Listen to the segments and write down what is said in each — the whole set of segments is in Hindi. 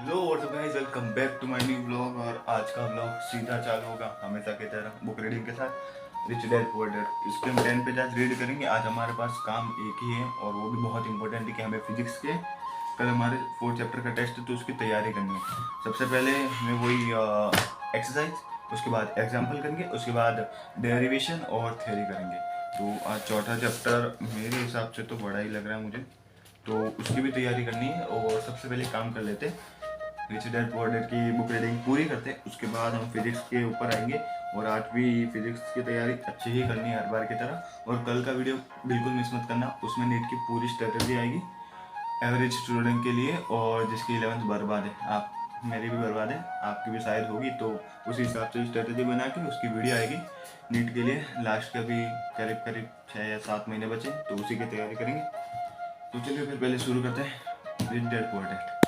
Hello what's up guys, welcome back to my new blog. और आज का ब्लॉग सीधा चालू होगा हमेशा की तरह बुक रीडिंग के साथ, रिच डैड पुअर डैड। इसके हम 10 पेज आज रीड करेंगे। आज हमारे पास काम एक ही है और वो भी बहुत इंपॉर्टेंट है कि हमें फिजिक्स के कल हमारे 4 चैप्टर का टेस्ट है, तो उसकी तैयारी करनी है। सबसे पहले हमें वही एक्सरसाइज, उसके बाद एग्जाम्पल करेंगे, उसके बाद डेरिवेशन और थ्योरी करेंगे। तो आज चौथा चैप्टर मेरे हिसाब से तो बड़ा ही लग रहा है मुझे, तो उसकी भी तैयारी करनी है। और सबसे पहले काम कर लेते हैं, रिच डैड पुअर डैड की बुक रीडिंग पूरी करते हैं, उसके बाद हम फिजिक्स के ऊपर आएंगे। और आज भी फिजिक्स की तैयारी अच्छी ही करनी है हर बार की तरह। और कल का वीडियो बिल्कुल मिस मत करना, उसमें नीट की पूरी स्ट्रेटजी आएगी एवरेज स्टूडेंट के लिए, और जिसकी 11th बर्बाद है, आप मेरी भी बर्बाद है, आपकी भी शायद होगी, तो उसी हिसाब से स्ट्रेटजी बना के उसकी वीडियो आएगी नीट के लिए। लास्ट का भी करीब करीब 6 या 7 महीने बचे, तो उसी की तैयारी करेंगे। तो चलिए फिर पहले शुरू करते हैं रिच डैड पुअर डैड।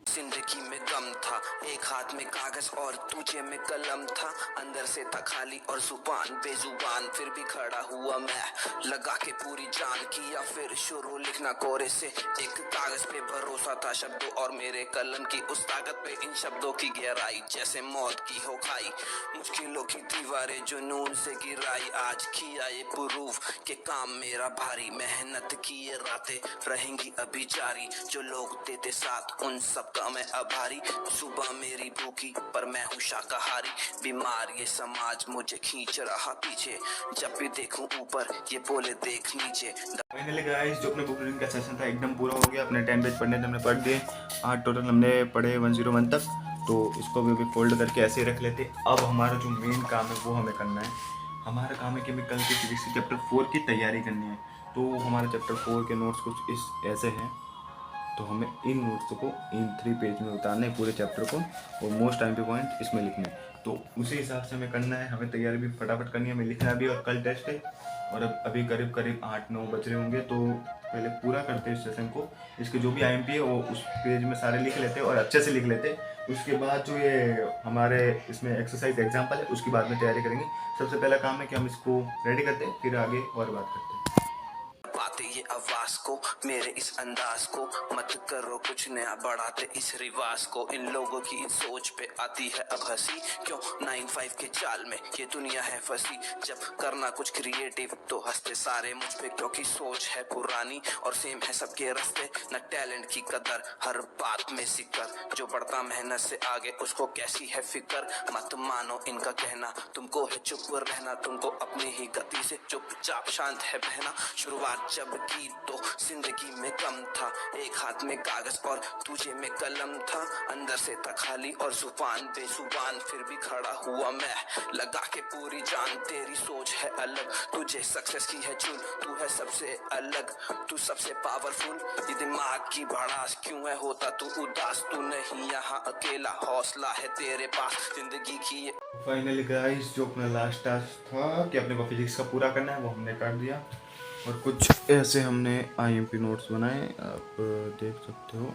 जिंदगी में गम था, एक हाथ में कागज और तुझे में कलम था। अंदर से था खाली और जुबान बेजुबान, फिर भी खड़ा हुआ मैं लगा के पूरी जान। किया फिर शुरू लिखना कोरे से, एक कागज पे भरोसा था शब्दों और मेरे कलम की उस ताकत पे। इन शब्दों की गहराई जैसे मौत की हो खाई, मुश्किलों की दीवारें जुनून से गिराई। आज किया ये प्रूफ के काम मेरा भारी, मेहनत की ये रातें रहेंगी अभी जारी। जो लोग देते साथ उन सब का मैं आभारी। सुबह मेरी भूखी पर मैं हूँ शाकाहारी, बीमार ये समाज मुझे खींच रहा पीछे। जब भी देखूं ऊपर ये बोले देख नीचे। फाइनली गाइस, जो अपने बुक रीडिंग का सेशन था एकदम पूरा हो गया। अपने 10 पेज पढ़ने थे, हमने पढ़ दिए। 8 टोटल हमने पढ़े 101 तक। तो इसको भी फोल्ड करके ऐसे ही रख लेते। अब हमारा जो मेन काम है वो हमें करना है। हमारा काम है कि हमें कल के फिजिक्स के चैप्टर 4 की तैयारी करनी है। तो हमारे चैप्टर 4 के नोट्स कुछ इस ऐसे हैं, तो हमें इन नोट्स को इन 3 पेज में उतारना है पूरे चैप्टर को, और मोस्ट टाइम पे पॉइंट इसमें लिखने हैं। तो उसी हिसाब से हमें करना है, हमें तैयारी भी फटाफट करनी है, हमें लिखना भी। और कल टेस्ट है और अब अभी करीब करीब 8-9 बज रहे होंगे, तो पहले पूरा करते हैं इस सेशन को। इसके जो भी IMP है वो उस पेज में सारे लिख लेते हैं और अच्छे से लिख लेते हैं। उसके बाद जो ये हमारे इसमें एक्सरसाइज एग्जाम्पल है उसकी बाद में तैयारी करेंगे। सबसे पहला काम है कि हम इसको रेडी करते हैं, फिर आगे और बात करते हैं। पाते ये आवाज को, मेरे इस अंदाज को, मत करो कुछ नया बढ़ाते इस रिवाज को। इन लोगों की इन सोच पे आती है अब हंसी, क्यों 9-5 के चाल में ये दुनिया है फंसी। जब करना कुछ क्रिएटिव तो हंसते सारे मुझ पे, क्योंकि सोच है पुरानी और सेम है सबके रास्ते। न टैलेंट की कदर हर बात में सिकर, जो बढ़ता मेहनत से आगे उसको कैसी है फिकर। मत मानो इनका कहना, तुमको है चुप रहना, तुमको अपनी ही गति से चुपचाप शांत है बहना। शुरुआत जब की तो जिंदगी में कम था, एक हाथ में कागज और तुझे में कलम था। अंदर से था खाली और जुबान बेजुबान, फिर भी खड़ा हुआ मैं लगा के पूरी जान। तेरी सोच है अलग, तुझे सक्सेस की है चुन, तू है सबसे अलग, तू सबसे पावरफुल। ये दिमाग की भड़ास क्यों है होता तू उदास, तू नहीं यहाँ अकेला, हौसला है तेरे पास जिंदगी की। फाइनली गाइस, जो अपना लास्ट टास्क था कि अपने को फिजिक्स का पूरा करना है वो हमने कर दिया। और कुछ ऐसे हमने IMP नोट्स बनाए, आप देख सकते हो।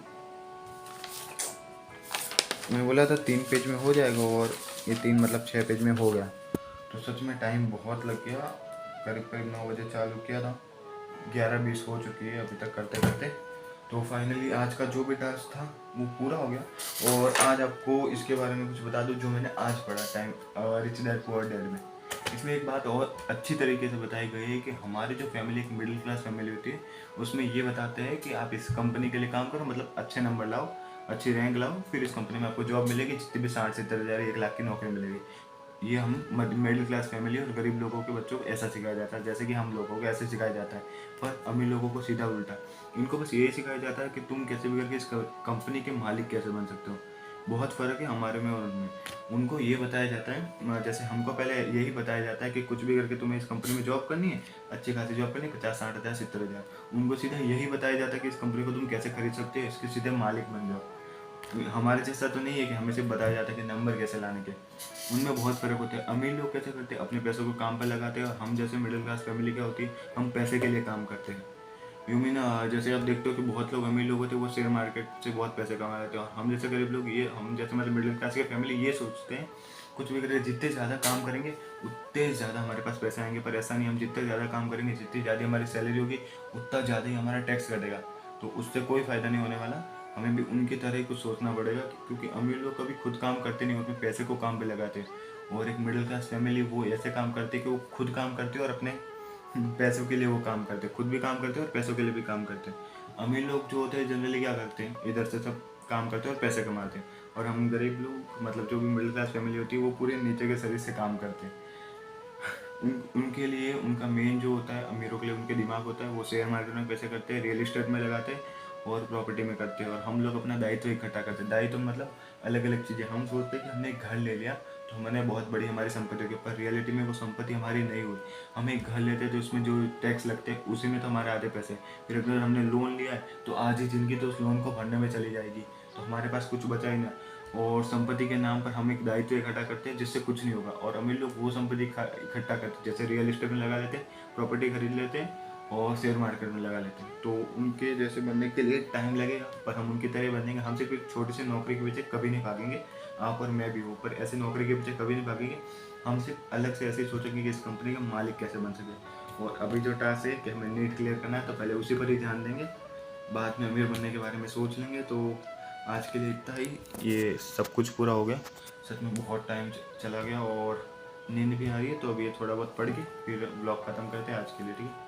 मैं बोला था 3 पेज में हो जाएगा और ये 3 मतलब 6 पेज में हो गया। तो सच में टाइम बहुत लग गया, करीब करीब 9 बजे चालू किया था, 11:20 हो चुकी है अभी तक करते करते। तो फाइनली आज का जो भी टास्क था वो पूरा हो गया। और आज आपको इसके बारे में कुछ बता दूं जो मैंने आज पढ़ा time rich dad poor dad में। इसमें एक बात और अच्छी तरीके से बताई गई है कि हमारी जो फैमिली एक मिडिल क्लास फैमिली होती है, उसमें ये बताते हैं कि आप इस कंपनी के लिए काम करो, मतलब अच्छे नंबर लाओ, अच्छी रैंक लाओ, फिर इस कंपनी में आपको जॉब मिलेगी, जितनी भी 60-70 हज़ार 1 लाख की नौकरी मिलेगी। ये हम मिडिल क्लास फैमिली और गरीब लोगों के बच्चों को ऐसा सिखाया जाता है, जैसे कि हम लोगों को ऐसे सिखाया जाता है। पर अमीर लोगों को सीधा उल्टा, इनको बस ये सिखाया जाता है कि तुम कैसे भी करके इस कंपनी के मालिक कैसे बन सकते हो। बहुत फ़र्क है हमारे में और उनमें। उनको ये बताया जाता है, जैसे हमको पहले यही बताया जाता है कि कुछ भी करके तुम्हें इस कंपनी में जॉब करनी है, अच्छी खासी जॉब करनी है, 50-60 हज़ार 70 हज़ार। उनको सीधा यही बताया जाता है कि इस कंपनी को तुम कैसे खरीद सकते हो, इसके सीधे मालिक बन जाओ। हमारे जैसा तो नहीं है कि हमें सिर्फ बताया जाता है कि नंबर कैसे लाने के। उनमें बहुत फ़र्क होता है। अमीर लोग कैसे करते हैं, अपने पैसों को काम पर लगाते हैं, और हम जैसे मिडिल क्लास फैमिली क्या होती है, हम पैसे के लिए काम करते हैं। यू मीन जैसे आप देखते हो कि बहुत लोग अमीर लोग होते हैं वो शेयर मार्केट से बहुत पैसे कमा लेते हैं, और हम जैसे गरीब लोग, ये हम जैसे मतलब मिडिल क्लास के फैमिली ये सोचते हैं कुछ भी करें, जितने ज़्यादा काम करेंगे उतने ज़्यादा हमारे पास पैसे आएंगे। पर ऐसा नहीं, हम जितने ज़्यादा काम करेंगे, जितनी ज़्यादा हमारी सैलरी होगी, उतना ज़्यादा ही हमारा टैक्स कटेगा, तो उससे कोई फ़ायदा नहीं होने वाला। हमें भी उनकी तरह ही कुछ सोचना पड़ेगा क्योंकि अमीर लोग कभी खुद काम करते नहीं, अपने पैसे को काम पे लगाते हैं। और एक मिडिल क्लास फैमिली वो ऐसे काम करती है कि वो खुद काम करती है और अपने पैसों के लिए वो काम करते हैं, खुद भी काम करते हैं और पैसों के लिए भी काम करते हैं। अमीर लोग जो होते हैं जनरली क्या करते हैं, इधर से सब काम करते हैं और पैसे कमाते हैं, और हम गरीब लोग मतलब जो भी मिडिल क्लास फैमिली होती है वो पूरे नीचे के शरीर से काम करते हैं। उनके लिए उनका मेन जो होता है, अमीरों के लिए उनके दिमाग होता है, वो शेयर मार्केट में पैसे करते हैं, रियल इस्टेट में लगाते हैं और प्रॉपर्टी में करते हैं। और हम लोग अपना दायित्व इकट्ठा करते हैं। दायित्व मतलब अलग अलग चीज़ें। हम सोचते हैं कि हमने एक घर ले लिया तो हमने बहुत बड़ी हमारी संपत्ति के ऊपर, रियलिटी में वो संपत्ति हमारी नहीं हुई। हम एक घर लेते हैं तो उसमें जो टैक्स लगते हैं उसी में तो हमारे आधे पैसे। फिर अगर हमने लोन लिया है तो आज ही जिंदगी तो उस लोन को भरने में चली जाएगी, तो हमारे पास कुछ बचा ही ना। और संपत्ति के नाम पर हम एक दायित्व इकट्ठा करते हैं जिससे कुछ नहीं होगा। और अमीर लोग वो संपत्ति इकट्ठा करते हैं, जैसे रियल इस्टेट में लगा लेते हैं, प्रॉपर्टी खरीद लेते हैं और शेयर मार्केट में लगा लेते हैं। तो उनके जैसे बनने के लिए टाइम लगेगा, पर हम उनकी तरह बनेंगे। हम सिर्फ एक छोटी सी नौकरी के पीछे कभी नहीं भागेंगे, आप और मैं भी हूँ, पर ऐसी नौकरी के पीछे कभी नहीं भागेंगे। हम सिर्फ अलग से ऐसे ही सोचेंगे कि इस कंपनी का मालिक कैसे बन सके। और अभी जो टास्क है कि हमें नीट क्लियर करना है तो पहले उसी पर ही ध्यान देंगे, बाद में अमीर बनने के बारे में सोच लेंगे। तो आज के लिए इतना ही, ये सब कुछ पूरा हो गया। सच में बहुत टाइम चला गया और नींद भी आ रही है, तो अब ये थोड़ा बहुत पढ़ के फिर ब्लॉग ख़त्म करते हैं आज के लिए, ठीक है।